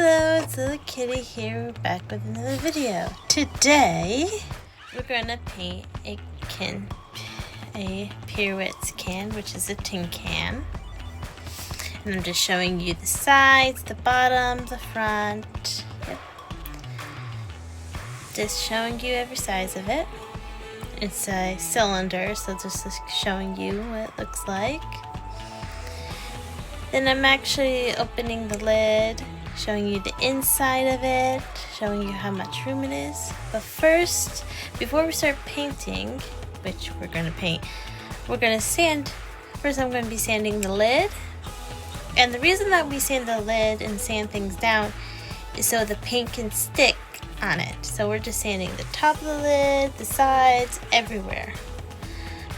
Hello, it's Little Kitty here. We're back with another video. Today, we're gonna paint a pirouette can, which is a tin can. And I'm just showing you the sides, the bottom, the front. Yep. Just showing you every size of it. It's a cylinder, so just showing you what it looks like. Then I'm actually opening the lid, showing you the inside of it, showing you how much room it is. But first, before we start painting, which we're going to paint, we're going to sand. First I'm going to be sanding the lid. And the reason that we sand the lid and sand things down is so the paint can stick on it. So we're just sanding the top of the lid, the sides, everywhere.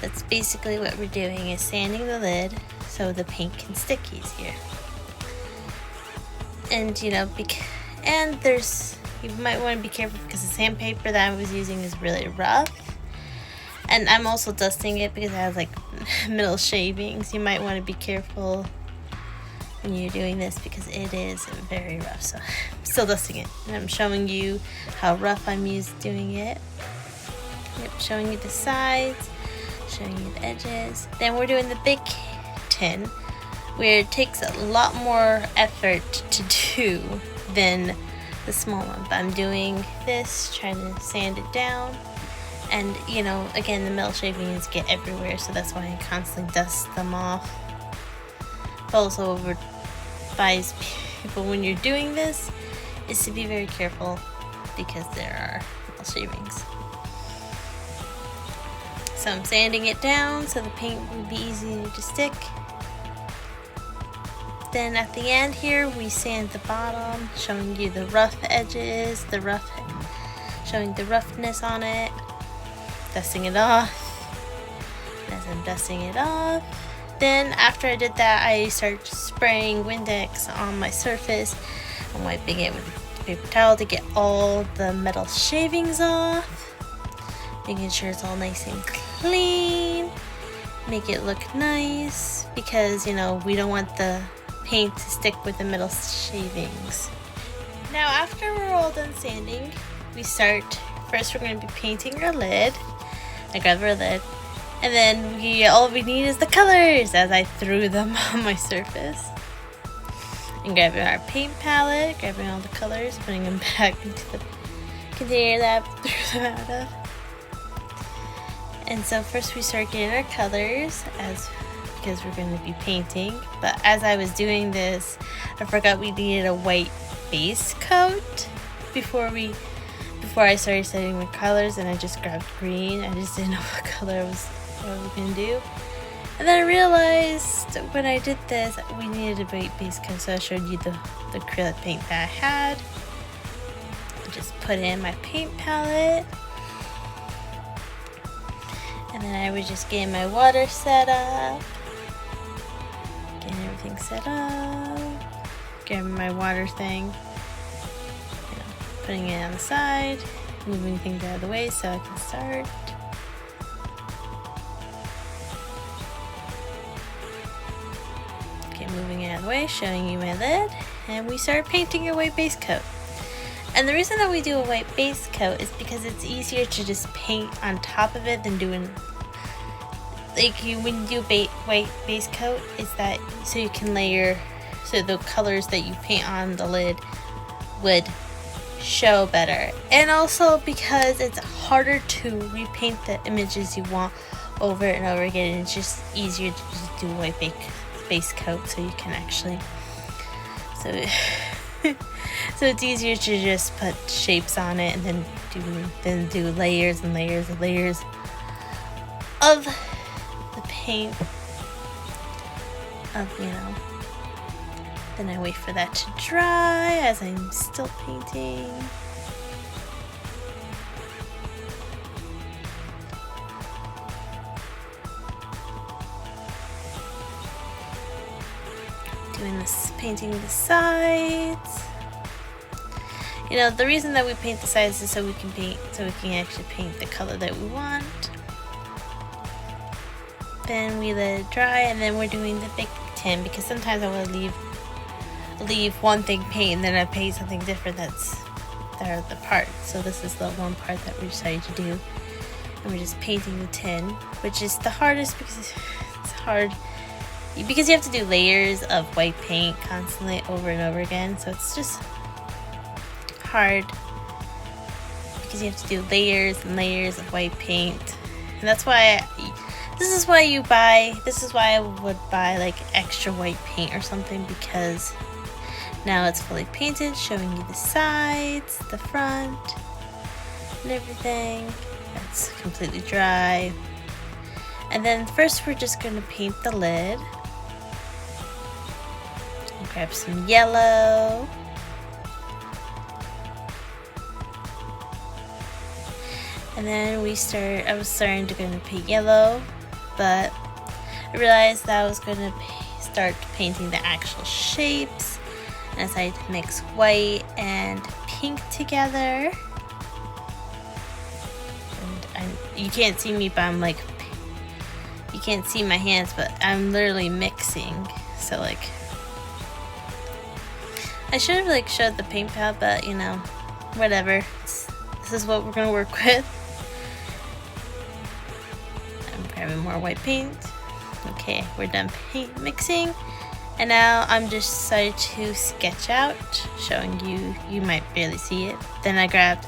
That's basically what we're doing, is sanding the lid so the paint can stick easier. And you might want to be careful because the sandpaper that I was using is really rough. And I'm also dusting it because it has like metal shavings. You might want to be careful when you're doing this because it is very rough. So I'm still dusting it, and I'm showing you how rough I'm doing it. Yep, showing you the sides, showing you the edges. Then we're doing the big tin, where it takes a lot more effort to do than the small one. But I'm doing this, trying to sand it down. And again, the metal shavings get everywhere, so that's why I constantly dust them off. Also advise people when you're doing this is to be very careful because there are metal shavings. So I'm sanding it down so the paint will be easier to stick. Then at the end here, we sand the bottom, showing you the rough edges, showing the roughness on it, dusting it off. As I'm dusting it off, then after I did that, I start spraying Windex on my surface. I'm wiping it with a paper towel to get all the metal shavings off, making sure it's all nice and clean, make it look nice, because we don't want the paint to stick with the metal shavings. Now after we're all done sanding, first we're going to be painting our lid. I grab our lid, and then all we need is the colors, as I threw them on my surface. And grabbing our paint palette, grabbing all the colors, putting them back into the container that I threw them out of. And so first we start getting our colors, because we're going to be painting. But as I was doing this, I forgot we needed a white base coat before I started setting my colors, and I just grabbed green. I just didn't know what color I was going to do. And then I realized when I did this, we needed a white base coat, so I showed you the acrylic paint that I had. I just put in my paint palette. And then I was just getting my water set up. Getting everything set up. Getting my water thing. Putting it on the side. Moving things out of the way so I can start. Okay, moving it out of the way, showing you my lid. And we start painting a white base coat. And the reason that we do a white base coat is because it's easier to just paint on top of it than doing, when you do white base coat, is that so you can layer, so the colors that you paint on the lid would show better. And also because it's harder to repaint the images you want over and over again, it's just easier to just do a white base coat, so you can actually, so it's easier to just put shapes on it and then do layers and layers and layers of the paint Then I wait for that to dry as I'm still painting. Doing this, painting the sides. The reason that we paint the sides is so we can actually paint the color that we want. Then we let it dry, and then we're doing the big tin, because sometimes I want to leave leave one thing paint and then I paint something different that's there the part. So this is the one part that we decided to do, and we're just painting the tin, which is the hardest because it's hard because you have to do layers of white paint constantly over and over again. So it's just hard because you have to do layers and layers of white paint, and that's why this is why I would buy like extra white paint or something, because now it's fully painted, showing you the sides, the front, and everything. That's completely dry. And then first we're just going to paint the lid. Grab some yellow. And then I was starting to paint yellow, but I realized that I was going to start painting the actual shapes. And I decided to mix white and pink together. And you can't see me, but you can't see my hands, but I'm literally mixing. So like, I should have showed the paint pad, but you know, whatever. This is what we're gonna work with. I'm grabbing more white paint. Okay, we're done mixing. And now I'm just decided to sketch out, showing you might barely see it. Then I grabbed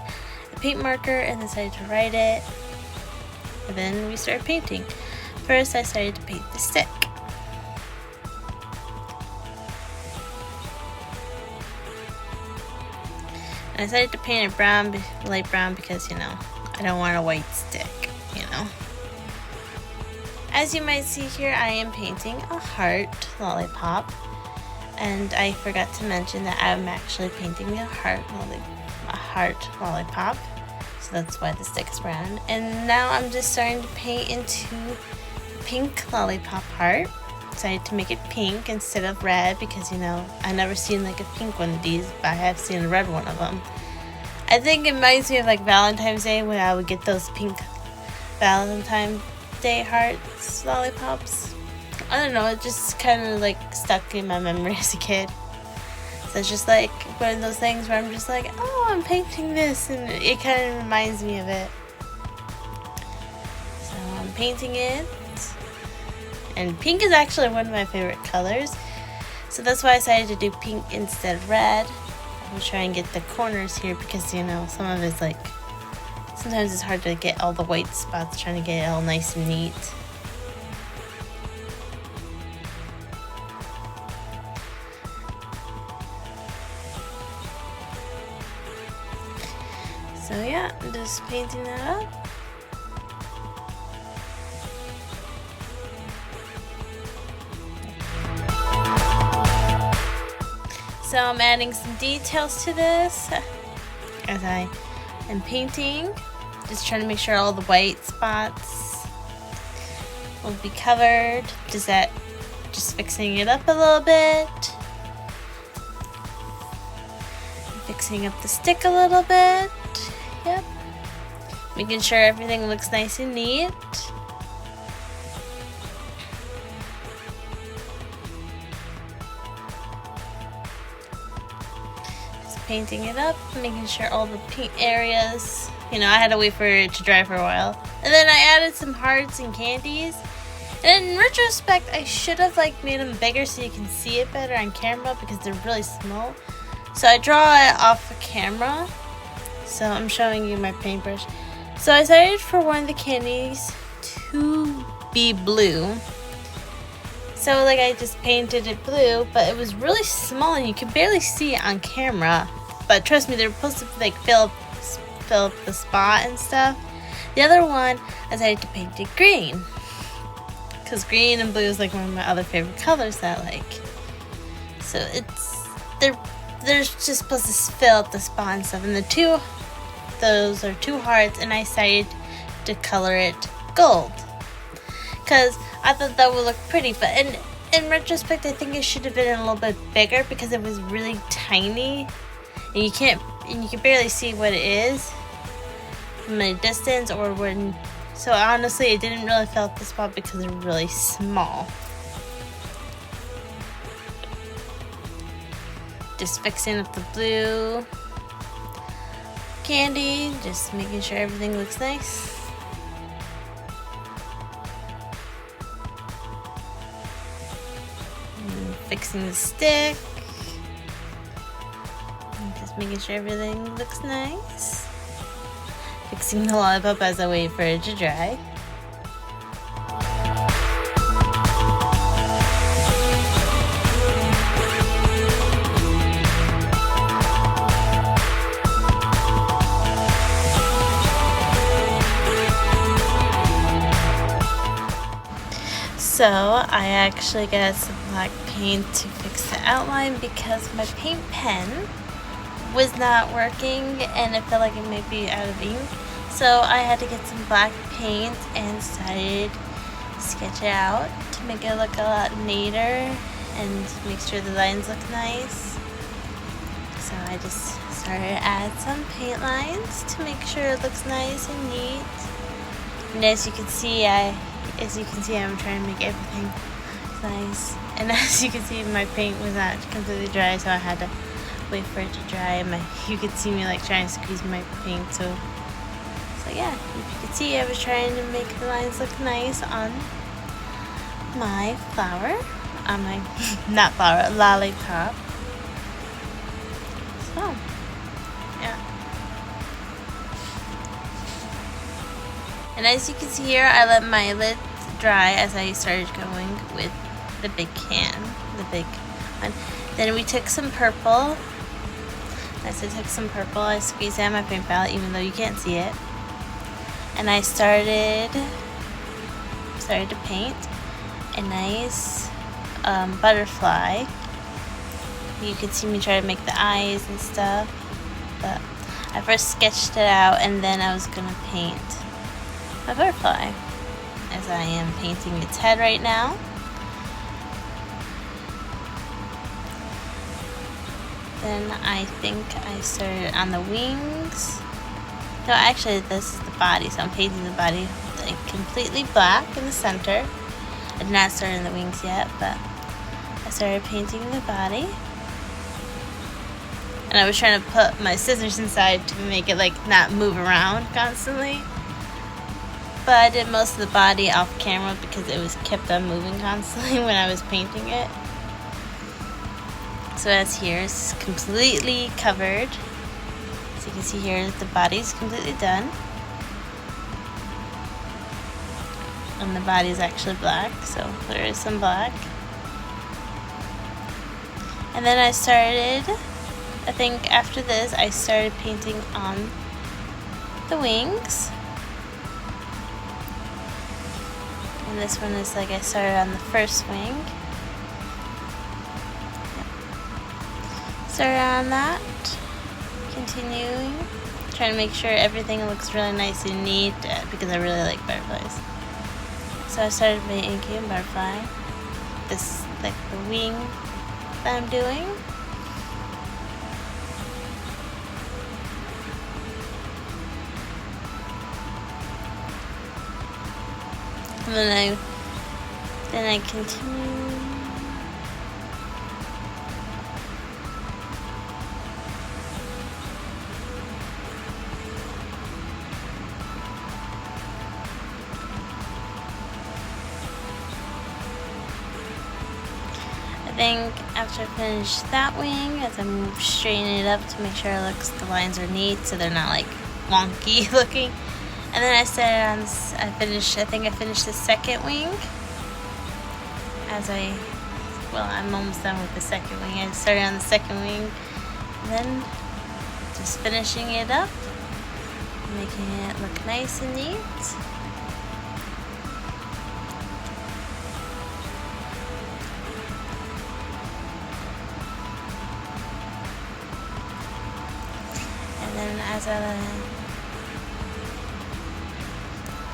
a paint marker and decided to write it. And then we started painting. First I started to paint the stick. And I decided to paint it brown, light brown, because you know, I don't want a white stick, you know. As you might see here, I am painting a heart lollipop, and I forgot to mention that I'm actually painting a heart lollipop, so that's why the stick is brown. And now I'm just starting to paint into a pink lollipop heart. Decided to make it pink instead of red because, you know, I never seen like a pink one of these, but I have seen a red one of them. I think it reminds me of like Valentine's Day when I would get those pink Valentine's Day hearts lollipops. I don't know, it just kind of like stuck in my memory as a kid. So it's just like one of those things where I'm just like, oh, I'm painting this, and it kind of reminds me of it. So I'm painting it, and pink is actually one of my favorite colors, so that's why I decided to do pink instead of red. I'm trying to get the corners here because, you know, some of it's like, sometimes it's hard to get all the white spots, trying to get it all nice and neat. So yeah, I'm just painting that up. So I'm adding some details to this as I am painting. Just trying to make sure all the white spots will be covered. Just fixing it up a little bit. Fixing up the stick a little bit. Yep. Making sure everything looks nice and neat. Just painting it up, making sure all the paint areas, you know, I had to wait for it to dry for a while. And then I added some hearts and candies. And in retrospect, I should have made them bigger so you can see it better on camera because they're really small. So I draw it off the camera. So I'm showing you my paintbrush. So I decided for one of the candies to be blue. So I just painted it blue, but it was really small and you could barely see it on camera. But trust me, they're supposed to fill up the spot and stuff. The other one, I decided to paint it green. Because green and blue is one of my other favorite colors that I like. So they're just supposed to fill up the spot and stuff. And those are two hearts, and I decided to color it gold because I thought that would look pretty. But in retrospect, I think it should have been a little bit bigger because it was really tiny, and you can barely see what it is from a distance or when. So honestly, it didn't really fill up the spot because they're really small. Just fixing up the blue candy, just making sure everything looks nice. And fixing the stick. And just making sure everything looks nice. Fixing the lollipop as I wait for it to dry. So I actually got some black paint to fix the outline because my paint pen was not working and it felt like it might be out of ink. So I had to get some black paint and started to sketch it out to make it look a lot neater and make sure the lines look nice. So I just started to add some paint lines to make sure it looks nice and neat. And as you can see, I'm trying to make everything nice. And as you can see, my paint was not completely dry, so I had to wait for it to dry. And you could see me like trying to squeeze my paint. So yeah, if you could see, I was trying to make the lines look nice on my flower, on my not flower, lollipop. So yeah. And as you can see here, I let my lid dry as I started going with the big can, the big one. Then we took some purple. As I took some purple, I squeezed out my paint palette, even though you can't see it. And I started to paint a nice butterfly. You could see me try to make the eyes and stuff. But I first sketched it out, and then I was gonna paint a butterfly, as I am painting its head right now. Then I think I started on the wings. No, actually this is the body, so I'm painting the body like completely black in the center. I did not start on the wings yet, but I started painting the body. And I was trying to put my scissors inside to make it like not move around constantly. But I did most of the body off camera because it was kept on moving constantly when I was painting it. So as here, it's completely covered. So you can see here, the body's completely done. And the body's actually black, so there is some black. And then I started, I think after this, I started painting on the wings. And this one is like I started on the first wing. Started on that. Continuing. Trying to make sure everything looks really nice and neat because I really like butterflies. So I started making a butterfly. This is like the wing that I'm doing. And then I continue. I think after I finish that wing, as I'm straightening it up to make sure the lines are neat so they're not like wonky looking. And then I started on this, I think I finished the second wing. I'm almost done with the second wing. I started on the second wing, and then just finishing it up, making it look nice and neat. And then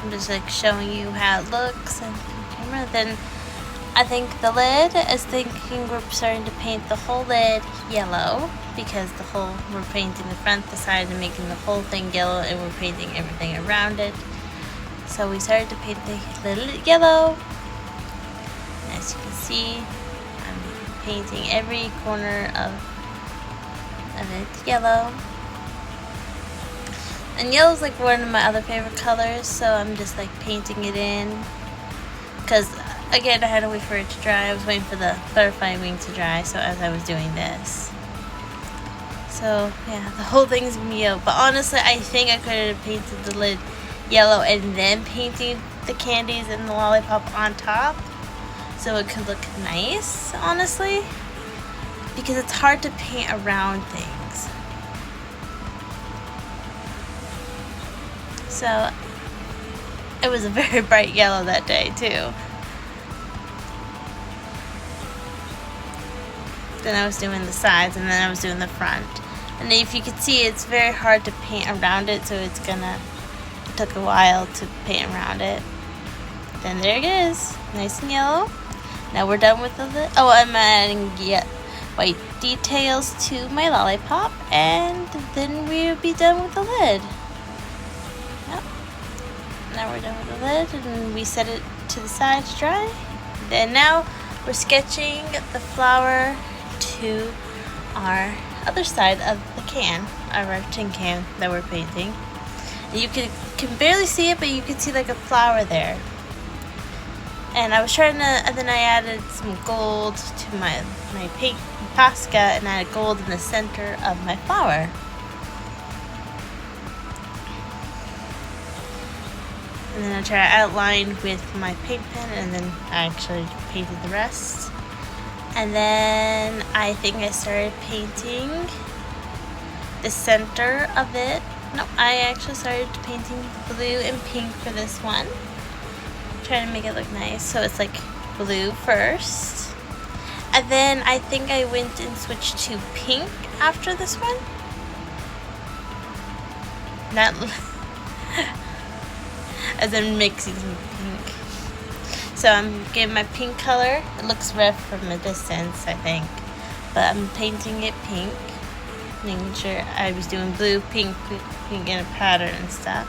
I'm just like showing you how it looks on the camera. Then I think the lid is thinking we're starting to paint the whole lid yellow because we're painting the front, the side, and making the whole thing yellow, and we're painting everything around it. So we started to paint the lid yellow. And as you can see, I'm painting every corner of of it yellow. And yellow is like one of my other favorite colors, so I'm just like painting it in. Because again, I had to wait for it to dry. I was waiting for the butterfly wing to dry, so as I was doing this. So yeah, the whole thing's gonna be yellow. But honestly, I think I could have painted the lid yellow and then painted the candies and the lollipop on top, so it could look nice, honestly. Because it's hard to paint around things. So it was a very bright yellow that day too. Then I was doing the sides, and then I was doing the front. And if you could see, it's very hard to paint around it, so it took a while to paint around it. Then there it is, nice and yellow. Now we're done with the lid. Oh, I'm adding white details to my lollipop, and then we'll be done with the lid. Yep. Now we're done with the lid, and we set it to the side to dry. Then now we're sketching the flower to our other side of the can, our tin can that we're painting. And you can barely see it, but you can see like a flower there. And I was trying to, and then I added some gold to my paint Posca, and added gold in the center of my flower. And then I tried to outline with my paint pen, and then I actually painted the rest. And then I think I started painting the center of it. No, I actually started painting blue and pink for this one. Trying to make it look nice. So it's like blue first. And then I think I went and switched to pink after this one. Not as I'm mixing some pink. So I'm getting my pink color. It looks rough from a distance, I think. But I'm painting it pink. Making sure I was doing blue, pink in a pattern and stuff.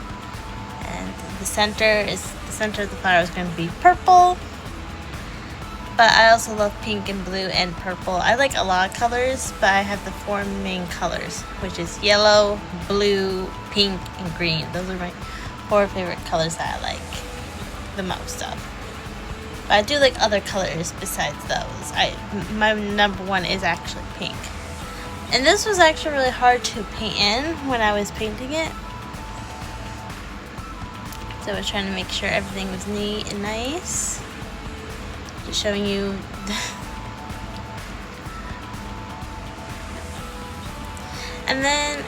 And the center of the flower is going to be purple. But I also love pink and blue and purple. I like a lot of colors, but I have the 4 main colors, which is yellow, blue, pink, and green. Those are my 4 favorite colors that I like the most of. But I do like other colors besides those. My number 1 is actually pink. And this was actually really hard to paint in when I was painting it. So I was trying to make sure everything was neat and nice. Just showing you and then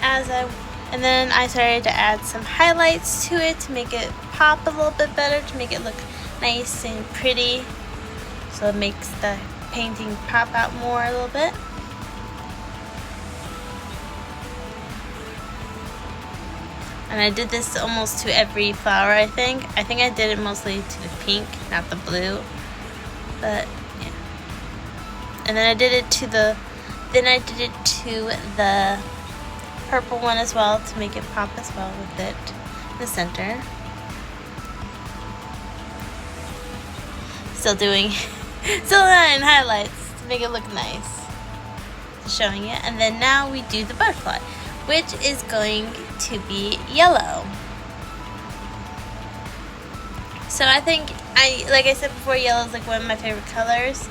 I started to add some highlights to it to make it pop a little bit better, to make it look nice and pretty. So it makes the painting pop out more a little bit. And I did this almost to every flower, I think. I think I did it mostly to the pink, not the blue. But yeah. And then I did it to the purple one as well, to make it pop as well with it in the center. Still adding highlights to make it look nice. Showing it. And then now we do the butterfly, which is going to be yellow. So I think, like I said before, yellow is like one of my favorite colors.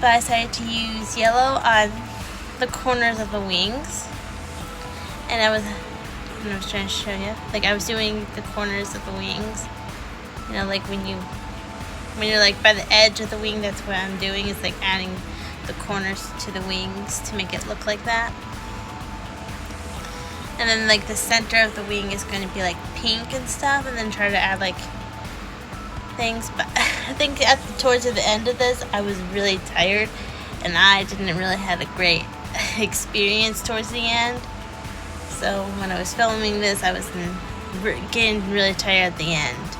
But I decided to use yellow on the corners of the wings. And I was trying to show you. Like I was doing the corners of the wings. You know, like when you're like by the edge of the wing, that's what I'm doing, is like adding the corners to the wings to make it look like that. And then like the center of the wing is going to be like pink and stuff, and then try to add like things. But I think towards the end of this, I was really tired, and I didn't really have a great experience towards the end. So when I was filming this, I was getting really tired at the end.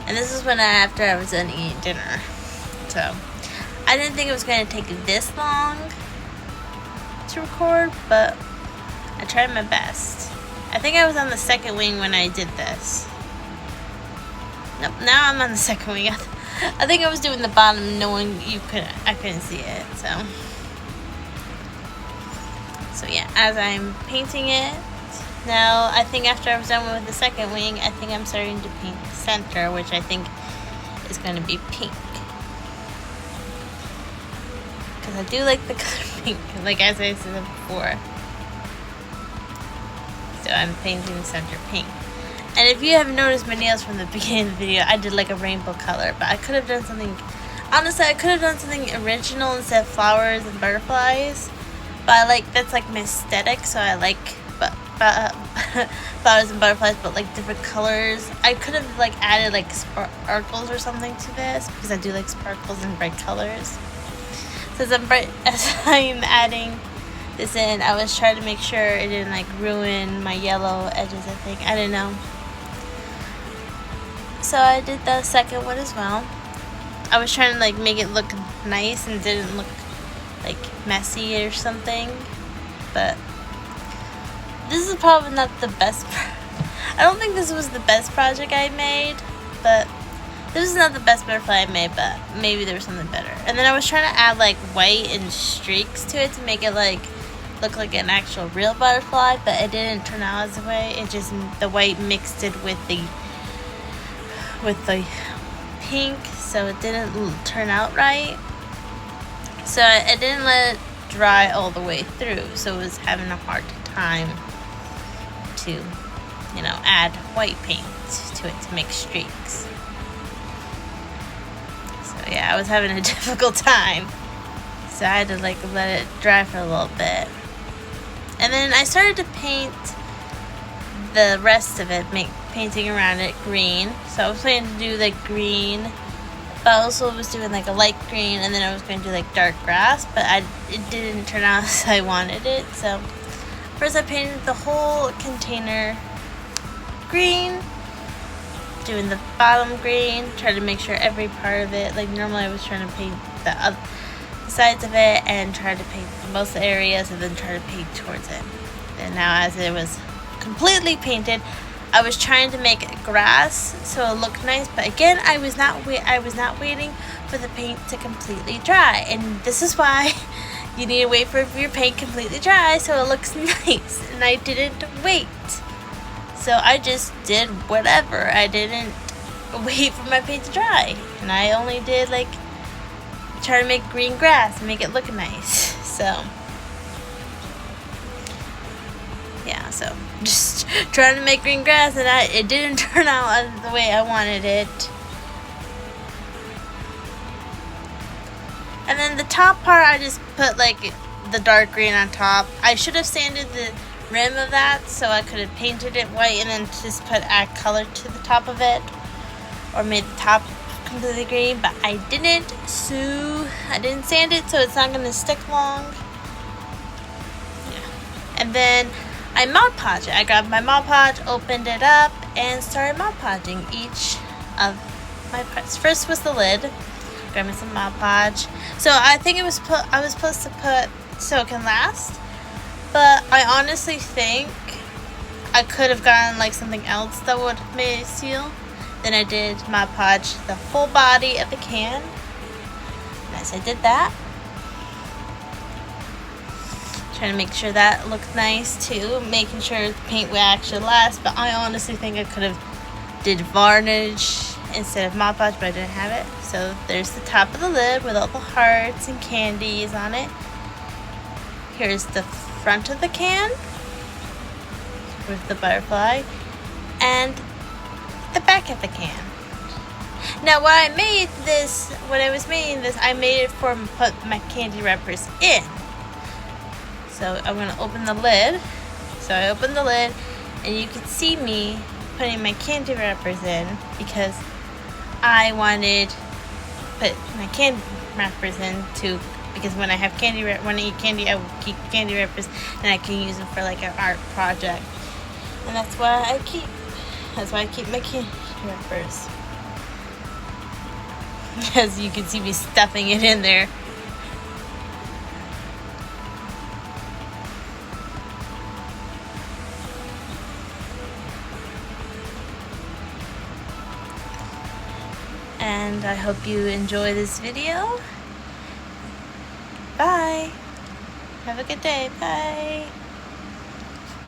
And this is after I was done eating dinner. So I didn't think it was going to take this long to record, but I tried my best. I think I was on the second wing when I did this. Nope, now I'm on the second wing. I think I was doing the bottom, I couldn't see it, so. So yeah, as I'm painting it, now I think after I was done with the second wing, I think I'm starting to paint the center, which I think is going to be pink. Because I do like the color pink, like as I said before. So I'm painting the center pink. And if you have noticed my nails from the beginning of the video, I did like a rainbow color, but I could have done something, honestly, I could have done something original instead of flowers and butterflies. But I like, that's like my aesthetic, so I like flowers and butterflies, but like different colors. I could have like added like sparkles or something to this, because I do like sparkles and bright colors. So as I'm adding this in, I was trying to make sure it didn't like ruin my yellow edges, I think. I don't know. So I did the second one as well. I was trying to like make it look nice and didn't look like messy or something. But this is probably not the best. I don't think this was the best project I made, but this is not the best butterfly I made, but maybe there was something better. And then I was trying to add like white and streaks to it to make it like look like an actual real butterfly, but it didn't turn out as the way. It just, the white mixed it with the pink, so it didn't turn out right. So I didn't let it dry all the way through, so it was having a hard time to, you know, add white paint to it to make streaks. So yeah, I was having a difficult time, so I had to like let it dry for a little bit. And then I started to paint the rest of it, painting around it green. So I was planning to do like green, but I also was doing like a light green, and then I was going to do like dark grass, but it didn't turn out as I wanted it. So first I painted the whole container green, doing the bottom green, trying to make sure every part of it, like normally I was trying to paint the sides of it and try to paint most areas and then try to paint towards it. And now as it was completely painted, I was trying to make it grass so it looked nice, but again I was not waiting for the paint to completely dry, and this is why you need to wait for your paint completely dry so it looks nice. And I didn't wait, so I just did whatever. I didn't wait for my paint to dry, and I only did like try to make green grass and make it look nice. So yeah, so just trying to make green grass, and it didn't turn out the way I wanted it. And then the top part, I just put like the dark green on top. I should have sanded the rim of that so I could have painted it white and then just add color to the top of it, or made the top completely green, but I didn't, so I didn't sand it, so it's not going to stick long. Yeah. And then I Mod Podged it. I grabbed my Mod Podge, opened it up, and started Mod Podging each of my parts. First was the lid. Grab me some Mod Podge. So I think I was supposed to put so it can last, but I honestly think I could have gotten like something else that would have made it seal. Then I did Mod Podge the whole body of the can. And as I did that, trying to make sure that looked nice too, making sure the paint would actually last. But I honestly think I could have did varnish instead of Mod Podge, but I didn't have it. So there's the top of the lid with all the hearts and candies on it. Here's the front of the can with the butterfly, and the back of the can. Now when I was making this, I made it for put my candy wrappers in. So I'm going to open the lid. So I opened the lid, and you can see me putting my candy wrappers in because I wanted to put my candy wrappers in too, because when I have when I eat candy, I will keep candy wrappers and I can use them for like an art project. And that's why I keep my candy wrappers. As you can see me stuffing it in there. And I hope you enjoy this video. Bye. Have a good day. Bye.